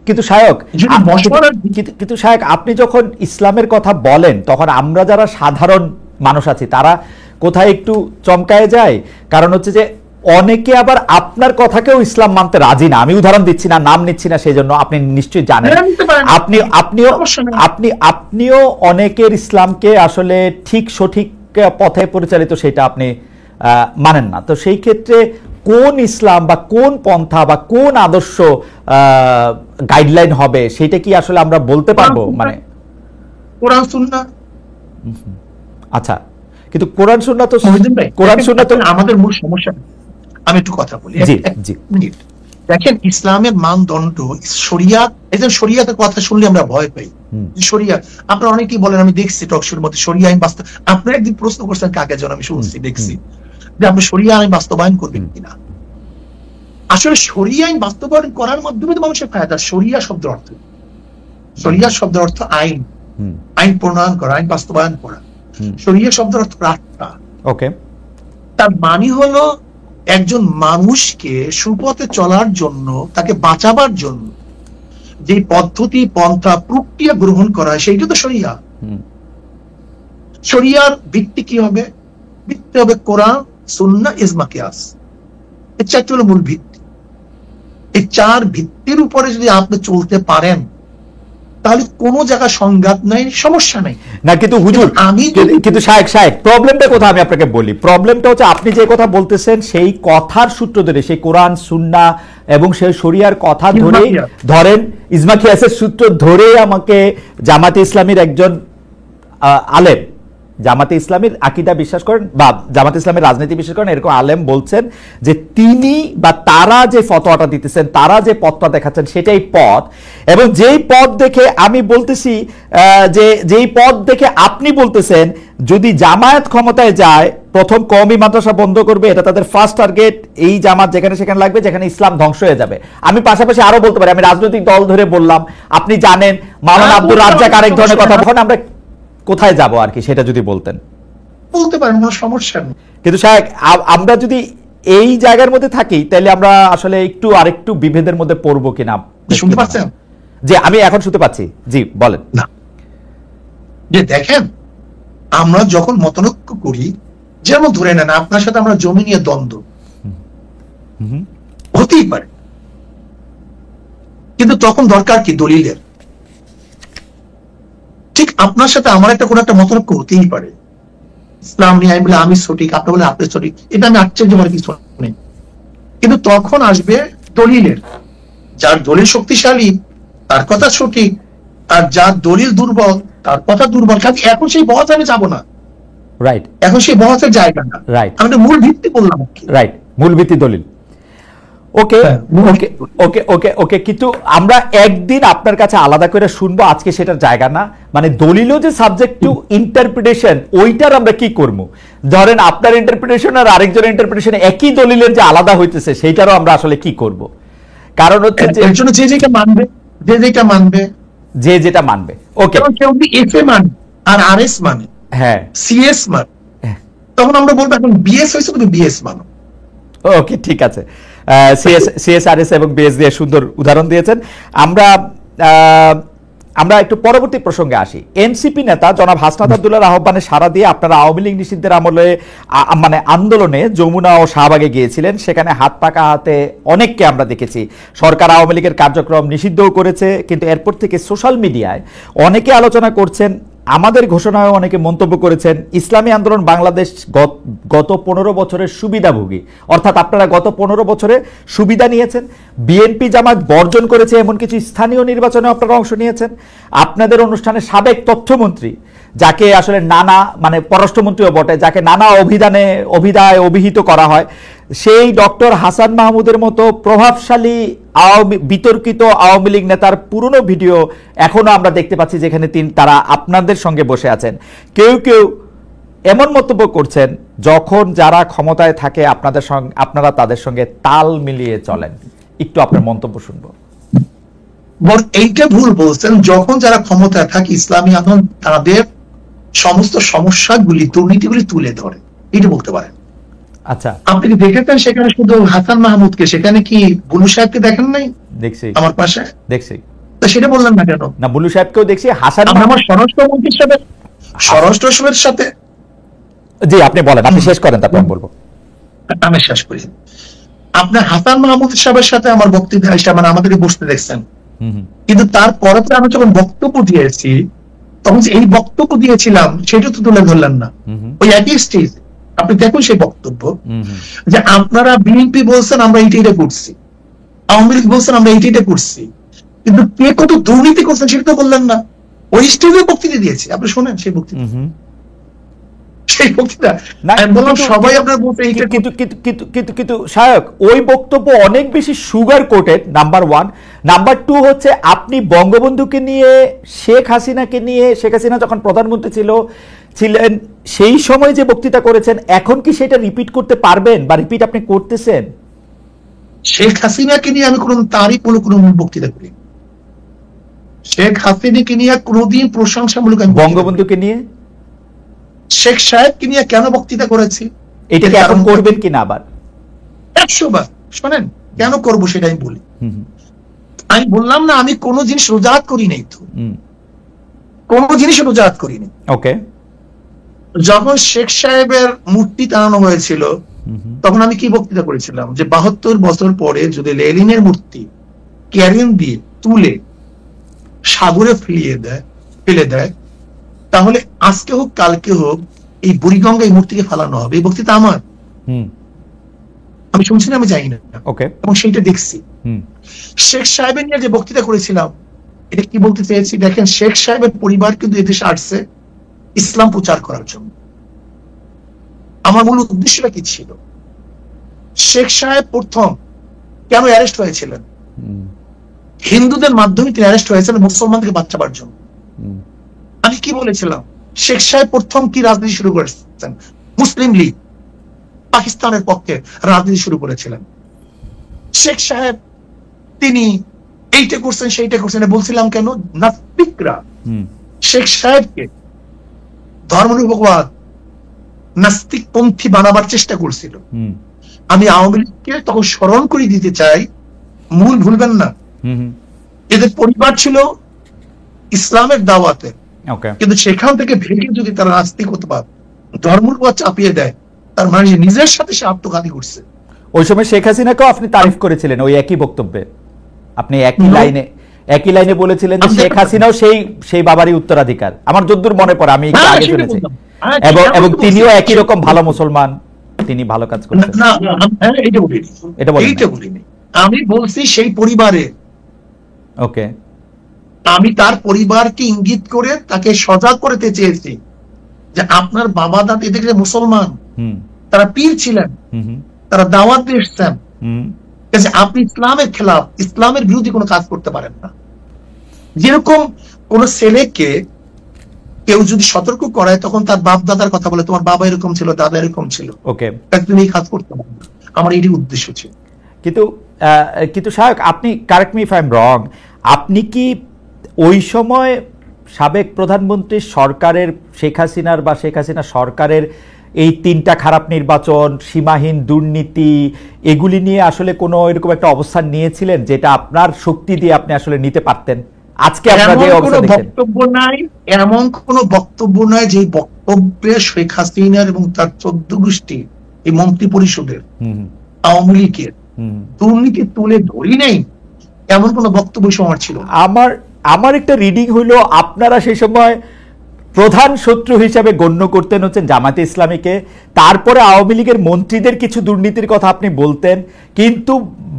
কিন্তু শায়ক, আপনি যখন ইসলামের কথা বলেন তখন আমরা যারা সাধারণ মানুষ আছি তারা কোথায় একটু চমকায় যায়। কারণ হচ্ছে যে অনেকে আবার আপনার কথাকেও ইসলাম মানতে রাজি না। আমি উদাহরণ দিচ্ছি না, নাম নিচ্ছি না, সেই জন্য আপনি নিশ্চয়ই জানেন। আপনিও অনেকের ইসলামকে আসলে ঠিক সঠিক পথে পরিচালিত সেটা আপনি মানেন না। তো সেই ক্ষেত্রে কোন ইসলাম বা কোন পন্থা বা কোন আদর্শ গাইডলাইন হবে সেটা কি আসলে আমরা বলতে পারবো? মানে কোরআন সুন্নাহ। আচ্ছা, কিন্তু কোরআন সুন্নাহ তো আমাদের মূল সমস্যা। আমি একটু কথা বলি, দেখেন ইসলামের মানদণ্ড শরিয়াত। একজন শরিয়াতের কথা শুনলে আমরা ভয় পাই। শরিয়াত আপনারা অনেকেই বলেন, আমি দেখছি টকশোর মধ্যে শরিয়া আইন বাস্তব। আপনারা একদিন প্রশ্ন করছেন কাকে যেন, আমি শুনছি দেখছি যে আপনি শরিয়া আইন বাস্তবায়ন করবেন কিনা। আসলে শরিয়া আইন বাস্তবায়ন করার মাধ্যমে তো মানুষের ফায়দা। শরিয়া শব্দের অর্থ, শরিয়া শব্দের অর্থ আইন, আইন প্রণয়ন করা, আইন বাস্তবায়ন করা। শরিয়া শব্দের অর্থ রাস্তা। ওকে, তার মানে হলো একজন মানুষকে সুপথে চলার জন্য, তাকে বাঁচাবার জন্য যে পদ্ধতি, পন্থা, প্রক্রিয়া গ্রহণ করা হয় সেইটা তো শরিয়া। শরিয়ার ভিত্তি কি হবে? ভিত্তি হবে কোরআন, সুন্নাহ, ইজমা, কিয়াস। এই চারটি হলো মূল ভিত্তি। এই চার ভিত্তির উপরে যদি আপনি চলতে পারেন তাহলে কোনো জায়গায় সংঘাত নাই, সমস্যা নাই। না কিন্তু হুজুর, কিন্তু শায়েখ প্রবলেমটা কোথায় আমি আপনাকে বলি। প্রবলেমটা হচ্ছে আপনি যে কথা বলতেছেন সেই কথার সূত্র ধরে, সেই কোরআন সুন্নাহ এবং সেই শরিয়ার কথা ধরে, ধরেন ইজমা কিয়াসের সূত্র ধরে আমাকে জামাতে ইসলামীর একজন আলেম, জামাতে ইসলামীর আকীদা বিশ্বাস করেন বা জামাতে ইসলামের রাজনীতি বিশ্বাস করেন এরকম আলেম বলছেন যে তিনি বা তারা যে ফতোয়াটা দিতেছেন, তারা যে পথটা দেখাচ্ছেন সেটাই পথ। এবং যেই পথ দেখে আমি বলতেছি যে যেই পথ দেখে আপনি বলতেছেন যদি জামায়াত ক্ষমতায় যায় প্রথম কওমি মাদ্রাসা বন্ধ করবে, এটা তাদের ফার্স্ট টার্গেট। এই জামাত যেখানে সেখানে লাগবে, যেখানে ইসলাম ধ্বংস হয়ে যাবে। আমি পাশাপাশি আরো বলতে পারি, আমি রাজনৈতিক দল ধরে বললাম, আপনি জানেন মাওলানা আব্দুর রাজ্জাক আরেক ধরনের কথা। তখন আমরা কোথায় যাব আর কি সেটা যদি বলতেন। বলতে পারেন, কোনো সমস্যা নেই। কিন্তু শায়েখ, আমরা যদি এই জায়গার মধ্যে থাকি তাহলে আমরা আসলে একটু আরেকটু বিভেদের মধ্যে পড়বো কিনা। শুনতে পাচ্ছেন? জি, আমি এখন শুনতে পাচ্ছি। জি বলেন। না, যে দেখেন আমরা যখন মতনৈক্য করি, যেমন ধরে নেন আপনার সাথে আমরা জমি নিয়ে দ্বন্দ্ব হতেই পারে, কিন্তু তখন দরকার কি দলিলের। ঠিক আপনার সাথে আমার একটা কোনো একটা মতনৈক্য হতেই পারে, ইসলাম নিয়ে আমি বলে আমি সঠিক, আপনি বলে আপনি সঠিক, এটা আমি আশ্চর্য আমার কিছু নেই। কিন্তু তখন আসবে দলিলের। যার দলিল শক্তিশালী তার কথা সঠিক, আর যার দলিল দুর্বল তার কথা দুর্বল। কাজে এখন সেই বহস আমি যাবো না। রাইট, এখন সেই বহসের জায়গা না। রাইট, আমি মূল ভিত্তি বললাম। রাইট, মূল ভিত্তি দলিল। ওকে ওকে ওকে ওকে ওকে কিন্তু আমরা একদিন আপনার কাছে আলাদা করে শুনবো, আজকে সেটার জায়গা না। মানে দলিলও যে সাবজেক্ট টু ইন্টারপ্রিটেশন, ওইটার আমরা কি করব? ধরেন আপনার ইন্টারপ্রিটেশন আর আরেকজনের ইন্টারপ্রিটেশন একই দলিলের যে আলাদা হইতেছে সেইটারও আমরা আসলে কি করব? কারণ হচ্ছে যে যে যেটা মানবে, যে যেটা মানবে, যে যেটা মানবে। ওকে, কেউ যদি এফ এ মানে আর আর এস মানে, হ্যাঁ সিএস মানে, তখন আমরা বলবো এখন বিএস হয়েছে তুমি বিএস মানো। ওকে, ঠিক আছে। সিএসআরএস এবং বিএস দিয়ে সুন্দর উদাহরণ দিয়েছেন। আমরা একটু পরবর্তী প্রসঙ্গে আসি। এনসিপি নেতা জনাব হাসনাত আব্দুল্লাহর আহ্বানে সাড়া দিয়ে আপনারা আওয়ামী লীগ নিষিদ্ধের আমলে মানে আন্দোলনে যমুনা ও শাহবাগে গিয়েছিলেন। সেখানে হাত পাকা হাতে অনেককে আমরা দেখেছি। সরকার আওয়ামী লীগের কার্যক্রম নিষিদ্ধও করেছে, কিন্তু এরপর থেকে সোশ্যাল মিডিয়ায় অনেকে আলোচনা করছেন, আমাদের ঘোষণায় অনেকে মন্তব্য করেছেন ইসলামী আন্দোলন বাংলাদেশ গত 15 বছরের সুবিধাভোগী, অর্থাৎ আপনারা গত 15 বছরে সুবিধা নিয়েছেন। বিএনপি জামাত বর্জন করেছে, এমন কিছু স্থানীয় নির্বাচনে আপনারা অংশ নিয়েছেন। আপনাদের অনুষ্ঠানে সাবেক তথ্যমন্ত্রী, যাকে আসলে নানা মানে পররাষ্ট্রমন্ত্রীও বটে, যাকে নানা অভিধায় অভিহিত করা হয়, সেই ডক্টর হাসান মাহমুদের মতো প্রভাবশালী বিতর্কিত আওয়ামী লীগ নেতার পুরনো ভিডিও এখনো আমরা দেখতে পাচ্ছি, যেখানে তারা আপনাদের সঙ্গে বসে আছেন। কেউ কেউ এমন মন্তব্য করছেন যখন যারা ক্ষমতায় থাকে আপনাদের সঙ্গে, আপনারা তাদের সঙ্গে তাল মিলিয়ে চলেন। একটু আপনার মন্তব্য শুনবো। এইটা ভুল বলছেন। যখন যারা ক্ষমতায় থাকে ইসলামী আন্দোলন তাদের সমস্ত সমস্যাগুলি, দুর্নীতিগুলি তুলে ধরে, এটা বলতে পারেন। আচ্ছা, আপনি কি দেখেছেন সেখানে শুধু হাসান মাহমুদকে, সেখানে কি বুলু সাহেবকে দেখেন নাই দেখছি, আমার পাশে? দেখছি। তো সেটা বললেন না কেন? না, বুলু সাহেবকেও দেখছি, হাসান আমার স্বরাষ্ট্রমন্ত্রীর সাথে, স্বরাষ্ট্রের সাথে। জি, আপনি বলেন, আপনি শেষ করেন, তারপর আমি বলবো। আমি শেষ করি। আপনার হাসান মাহমুদ সাহেবের সাথে আমার বক্তব্য আসলে মানে আমাদেরকে বসতে দেখছেন, কিন্তু তারপরে তো আমি যখন বক্তব্য দিয়েছি, তখন যে এই বক্তব্য দিয়েছিলাম সেটা তো তুলে ধরলেন না। ওই একই স্টেজ আপনি দেখুন সেই বক্তব্য, যে আপনারা বিএনপি বলছেন আমরা এইটা করছি, আওয়ামী লীগ বলছেন আমরা এইটা করছি, কিন্তু কে কত দুর্নীতি করছেন সেটা তো বললেন না। ওই স্টেজে বক্তৃতা দিয়েছে, আপনি শোনেন সেই বক্তৃতা, সেই বক্তৃতা আমি বললাম সবাই আপনার বলতে এইটা। কিন্তু শায়ক, ওই বক্তব্য অনেক বেশি সুগার কোটেড, নাম্বার 1। নাম্বার 2 হচ্ছে আপনি বঙ্গবন্ধুকে নিয়ে, শেখ হাসিনাকে নিয়ে, শেখ হাসিনা যখন প্রধানমন্ত্রী ছিলেন সেই সময় যে বক্তৃতা করেছেন, এখন কি সেটা রিপিট করতে পারবেন বা রিপিট আপনি করতেছেন? শেখ হাসিনাকে নিয়ে আমি তারই কোনো বক্তৃতা করি। শেখ হাসিনাকে নিয়ে কোনোদিন প্রশংসামূলক, বঙ্গবন্ধুকে নিয়ে, শেখ সাহেবকে নিয়ে কেন বক্তৃতা করেছি, এটাকে এখন করবেন কিনা আবার? 100 বার শোনেন কেন করব সেটা আমি বলি। আমি বললাম না আমি কোনো জিনিস রোজাত করি নাই, তো কোনো জিনিস রোজাত করিনি। ওকে। যখন শেখ সাহেবের মূর্তি টানানো হয়েছিল তখন আমি কি বক্তৃতা করেছিলাম, যে 72 বছর পরে যদি লেনিনের মূর্তি ক্যারিন দিয়ে তুলে সাগরে ফেলে দেয়, তাহলে আজকে হোক কালকে হোক এই বুড়িগঙ্গা এই মূর্তিকে ফেলানো হবে। এই বক্তৃতা আমার, আমি শুনছি না, আমি জানি না, এবং সেইটা দেখছি। শেখ সাহেবের নিয়ে যে বক্তৃতা করেছিলাম, এটা কি বলতে চেয়েছি দেখেন, শেখ সাহেবের পরিবার কিন্তু এদেশে আসছে ইসলাম প্রচার করার জন্য। আমার মূল উদ্দেশ্যটা কি ছিল? শেখ সাহেব প্রথম কেন অ্যারেস্ট হয়েছিলেন? হিন্দুদের মাধ্যমে তিনি অ্যারেস্ট হয়েছিলেন মুসলমানকে বাঁচাবার জন্য। আমি কি বলেছিলাম? শেখ সাহেব প্রথম কি রাজনীতি শুরু করেছেন? মুসলিম লীগ, পাকিস্তানের পক্ষে রাজনীতি শুরু করেছিলেন। শেখ সাহেব তিনি এইটা করছেন সেইটা করছেন বলছিলাম কেন? নাস্তিকরা শেখ সাহেবকে ধর্মনিরপেক্ষবাদ নাস্তিক পন্থী বানাবার চেষ্টা করছিল। আমি আওয়ামী লীগকে তখন স্মরণ করে দিতে চাই, মূল ভুলবেন না, এদের পরিবার ছিল ইসলামের দাওয়াতে, কিন্তু সেখান থেকে ভেঙে যদি তারা নাস্তিকতাবাদ ধর্মনিরপেক্ষবাদ চাপিয়ে দেয়, তার মানে নিজের সাথে সে আত্মঘাতী করছে। ওই সময় শেখ হাসিনাকেও আপনি তারিফ করেছিলেন ওই একই বক্তব্যে, আপনি একই লাইনে বলেছিলেন যে শেখ হাসিনাও সেই বাবারই উত্তরাধিকার। আমার যদ্দূর মনে পড়ে, আমি একটু আগে শুনেছি, এবং তিনিও একই রকম ভালো মুসলমান, তিনি ভালো কাজ করছেন। এইটা বলিনি, আমি বলছি সেই পরিবারে, ওকে, আমি তার পরিবারকে ইঙ্গিত করে তাকে সজাগ করতে চেয়েছি যে আপনার বাবা দাদা এদিকে মুসলমান, তারা পীর ছিলেন, তারা দাওয়াত দিয়ে এসছেন, আপনি ইসলামের খেলাফ, ইসলামের বিরোধী কোনো কাজ করতে পারেন না। যেরকম কোন ছেলেকে কেউ যদি সতর্ক করায় তখন তার বাপ দাদার কথা বলে, তোমার বাবা এরকম ছিল, দাদা এরকম ছিল, ওকে, তুমি এই কাজ করতে পারো না। আমার এই উদ্দেশ্য ছিল। কিন্তু শায়ক, আপনি correct me if I am রং, আপনি কি ওই সময় সাবেক প্রধানমন্ত্রী সরকারের, শেখ হাসিনার বা শেখ হাসিনা সরকারের এই 3টা খারাপ নির্বাচন, সীমাহীন দুর্নীতি, এগুলি নিয়ে আসলে কোনো এরকম একটা অবস্থান নিয়েছিলেন যেটা আপনার শক্তি দিয়ে আপনি আসলে নিতে পারতেন? আজকে আপনারা যে অবস্থা দেখছেন, বক্তব্য নাই, এমন কোন বক্তব্য নাই যে বক্তব্যে শেখ হাসিনার এবং তার 14 গোষ্ঠী এই মন্ত্রী পরিষদের আওয়ামী লীগের দুর্নীতি তুলে ধরি নাই, এমন কোন বক্তব্য আমার ছিল। আমার একটা রিডিং হইলো আপনারা সেই সময় প্রধান শত্রু হিসাবে গণ্য করতেন হচ্ছেন জামায়াতে ইসলামীকে, তারপরে আওয়ামী লীগের মন্ত্রীদের কিছু দুর্নীতির কথা আপনি বলতেন, কিন্তু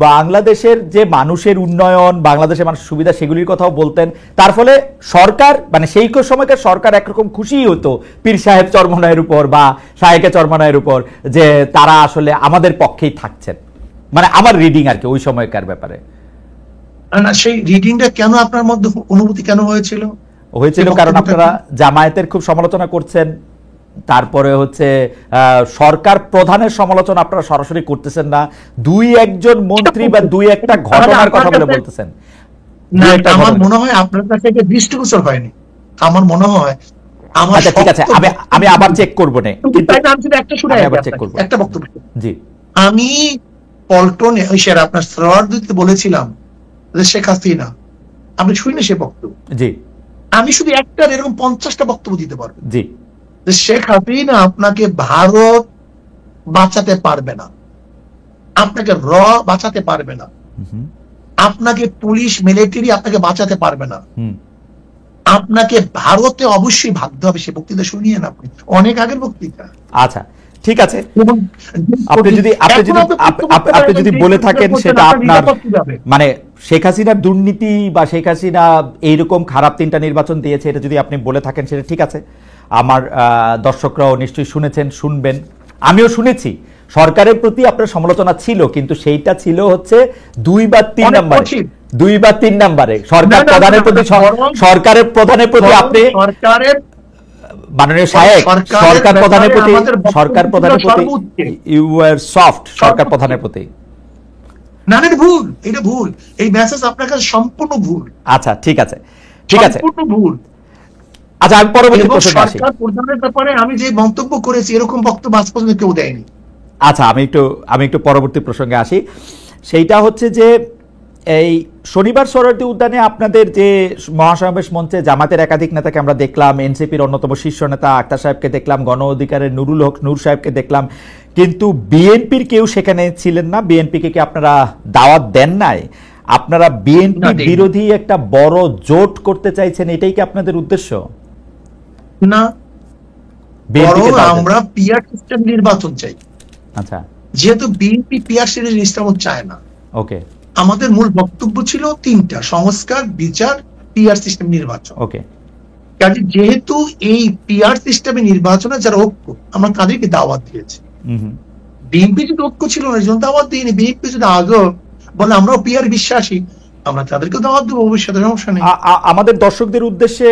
বাংলাদেশের যে মানুষের উন্নয়ন, বাংলাদেশের মানুষের সুবিধা, সেগুলির কথাও বলতেন। তার ফলে সরকার, মানে সেই সময়কার সরকার একরকম খুশিই হতো পীর সাহেব চরমনায়ের উপর বা শায়েকে চরমনায়ের উপর, যে তারা আসলে আমাদের পক্ষেই থাকছেন। মানে আমার রিডিং আর কি ওই সময়কার ব্যাপারে। না, সেই রিডিংটা কেন আপনার মধ্যে অনুভূতি কেন হয়েছিল? কারণ আপনারা জামায়াতের খুব সমালোচনা করছেন, তারপরে হচ্ছে সরকার প্রধানের সমালোচনা আপনারা সরাসরি করতেছেন না, 2-1 মন্ত্রী বা 2-1টা ঘটনার কথা বলে বলতেছেন। আমার মনে হয় আপনার কাছে এটা দৃষ্টিগোচর হয়নি। আমার মনে হয় আচ্ছা ঠিক আছে, আমি আবার চেক করব না, কিন্তু আমি শুধু একটা শুনে আবার চেক করব একটা বক্তব্য। জি, আমি পল্টনে ওই স্যার আপনার সরোয়ার দিতে বলেছিলাম যে শেখ হাসিনা, আপনি শুনে সে বক্তব্য, জি, আমি শুধু একটা এরকম 50টা বক্তব্য দিতে পারবো জি, যে শেখ হাসিনা আপনাকে ভারত বাঁচাতে পারবে না, আপনাকে বাঁচাতে পারবে না, আপনাকে পুলিশ মিলিটারি আপনাকে বাঁচাতে পারবে না, আপনাকে ভারতে অবশ্যই ভাবতে হবে। সে বক্তৃতা শুনিয়েন আপনি, অনেক আগের বক্তৃতা। আচ্ছা ঠিক আছে, আপনি যদি বলে থাকেন সেটা আপনার মানে শেখ হাসিনার দুর্নীতি বা শেখ হাসিনা এইরকম খারাপ 3টা নির্বাচন দিয়েছে, এটা যদি আপনি বলে থাকেন সেটা ঠিক আছে। আমার দর্শকরাও নিশ্চয়ই শুনেছেন, শুনবেন, আমিও শুনেছি সরকারের প্রতি আপনার সমালোচনা ছিল, কিন্তু সেইটা ছিল হচ্ছে 2 বা 3 নম্বরে, 2 বা 3 নম্বরে সরকার প্রধানের প্রতি, সরকারের প্রধানের প্রতি আপনি মাননীয় সাহেব সরকার প্রধানের প্রতি ইউ আর সফট সরকার প্রধানের প্রতি। না না, ভুল, এটা ভুল, এই মেসেজ আপনার কাছে সম্পূর্ণ ভুল। আচ্ছা ঠিক আছে, ঠিক আছে, সম্পূর্ণ ভুল। আচ্ছা আমি পরবর্তী প্রশ্নে আসি। সরকার প্রধানের ব্যাপারে আমি যে মন্তব্য করেছি এরকম বক্তব্য আজ পর্যন্ত কেউ দেয়নি। আচ্ছা আমি একটু পরবর্তী প্রসঙ্গে আসি। সেইটা হচ্ছে যে এই শনিবার সোহরাওয়ার্দী উদ্যানে আপনাদের যে মহাসমাবেশ মঞ্চে জামাতের একাধিক নেতাকে আমরা দেখলাম, এনসিপির অন্যতম শীর্ষ নেতা আক্তার সাহেবকে দেখলাম, গণ অধিকারের নুরুল হক নূর সাহেবকে দেখলাম, কিন্তু বিএনপির কেউ সেখানে ছিলেন না। বিএনপিকে কি আপনারা দাওয়াত দেন নাই? আপনারা বিএনপি বিরোধী একটা বড় জোট করতে চাইছেন, এটাই কি আপনাদের উদ্দেশ্য? না, আমরা পিআর সিস্টেম নির্বাচন চাই। আচ্ছা, যেহেতু বিএনপি পিআর সিস্টেম চায় না, ওকে, আমাদের মূল বক্তব্য ছিল 3টা: সংস্কার, বিচার, পিআর সিস্টেম নির্বাচন। ওকে, কাজে যেহেতু এই পিআর সিস্টেমে নির্বাচনে যারা ঐক্য, আমরা তাদেরকে দাওয়াত দিয়েছি। বিএনপি যদি ঐক্য ছিল না, জন্য দাওয়াত দিইনি। বিএনপি যদি আগে বলে আমরাও পিআর বিশ্বাসী, আমরা তাদেরকে দাওয়াত দেবো, ভবিষ্যতে সমস্যা নেই। আমাদের দর্শকদের উদ্দেশ্যে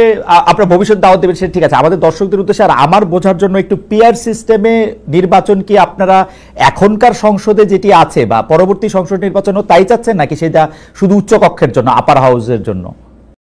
আপনারা ভবিষ্যৎ দাওয়াত দেবেন, সেটা ঠিক আছে। আমাদের দর্শকদের উদ্দেশ্যে আর আমার বোঝার জন্য একটু পিআর সিস্টেমে নির্বাচন কি আপনারা এখনকার সংসদে যেটি আছে বা পরবর্তী সংসদ নির্বাচনও তাই চাচ্ছেন, নাকি সেটা শুধু উচ্চ কক্ষের জন্য, আপার হাউসের জন্য?